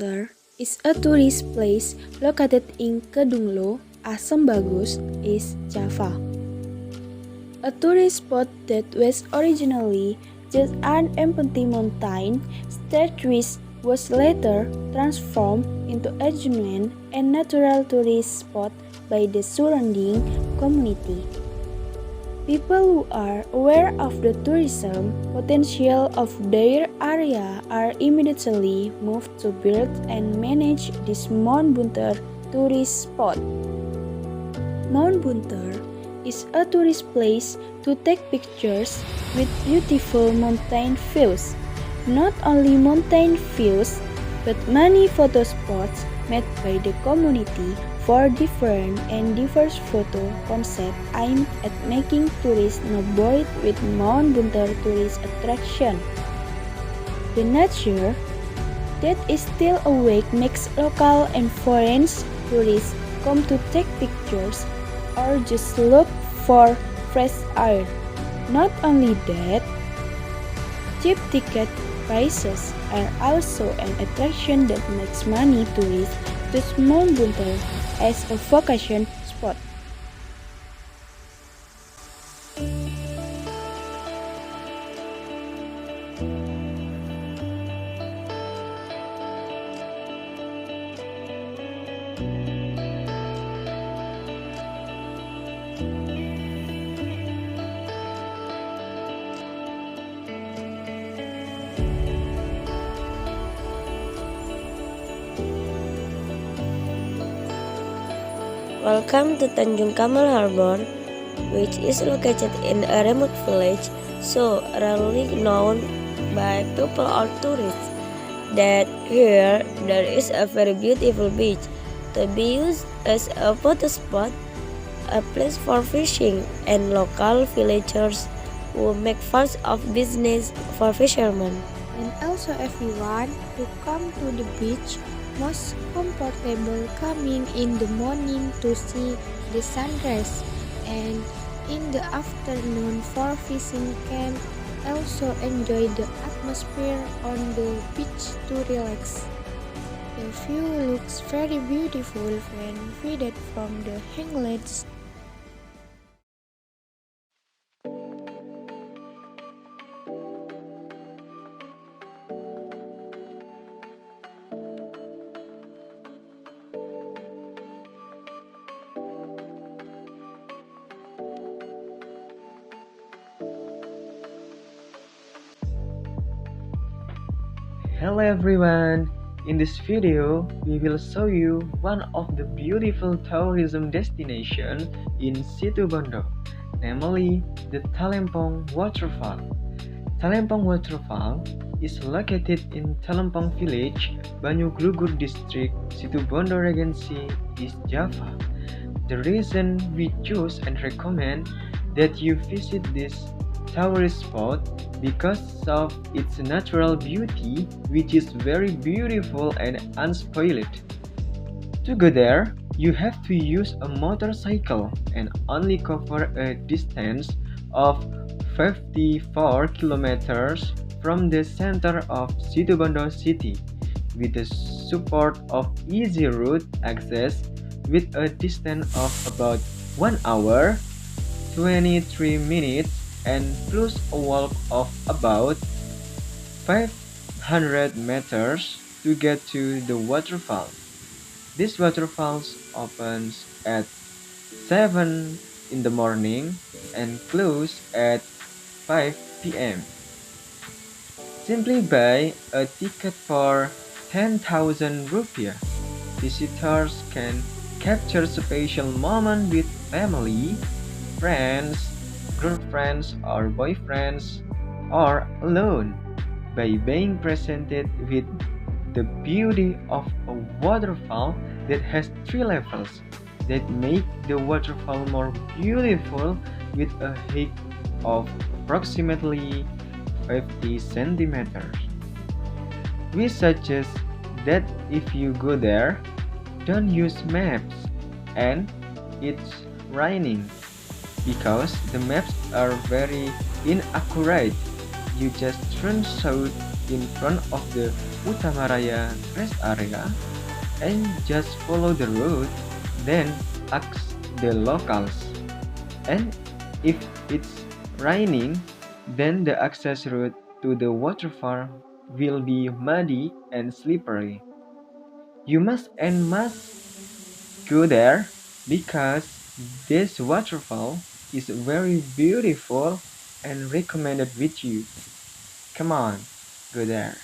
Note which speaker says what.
Speaker 1: Bunter is a tourist place located in Kedunglo, Asam Bagus, East Java. A tourist spot that was originally just an empty mountain stage which was later transformed into a genuine and natural tourist spot by the surrounding community. People who are aware of the tourism potential of their area are immediately moved to build and manage this Mount Bunter tourist spot. Mount Bunter is a tourist place to take pictures with beautiful mountain views. Not only mountain views, but many photo spots made by the community for different and diverse photo concepts aimed at making tourists know bold with Mount Bunter tourist attraction. The nature that is still awake makes local and foreign tourists come to take pictures or just look for fresh air. Not only that, cheap ticket prices are also an attraction that makes many tourists choose Mount Bunter as a vacation spot.
Speaker 2: Welcome to Tanjung Kamal Harbor, which is located in a remote village so rarely known by people or tourists. That here there is a very beautiful beach to be used as a photo spot, a place for fishing, and local villagers who make fun of business for fishermen.
Speaker 3: And also everyone who come to the beach most comfortable coming in the morning to see the sunrise, and in the afternoon for fishing can also enjoy the atmosphere on the beach to relax. The view looks very beautiful when viewed from the hangings.
Speaker 4: Hello everyone! In this video, we will show you one of the beautiful tourism destinations in Situbondo, namely the Talempong waterfall. Talempong waterfall is located in Talempong village, Banyuglugur district, Situbondo Regency, East Java. The reason we choose and recommend that you visit this tourist spot because of its natural beauty, which is very beautiful and unspoiled. To go there, you have to use a motorcycle and only cover a distance of 54 kilometers from the center of Situbondo city, with the support of easy route access with a distance of about 1 hour, 23 minutes and plus a walk of about 500 meters to get to the waterfall. This waterfall opens at 7 in the morning and closes at 5 p.m. Simply buy a ticket for 10,000 rupiah. Visitors can capture special moments with family, friends, girlfriends or boyfriends, or alone by being presented with the beauty of a waterfall that has 3 levels that make the waterfall more beautiful with a height of approximately 50 centimeters. We suggest that if you go there, don't use maps and it's raining, because the maps are very inaccurate. You just turn south in front of the Utamaraya rest area and just follow the route, then ask the locals. And if it's raining, then the access route to the waterfall will be muddy and slippery. You must go there because this waterfall is very beautiful and recommended with you. Come on, go there.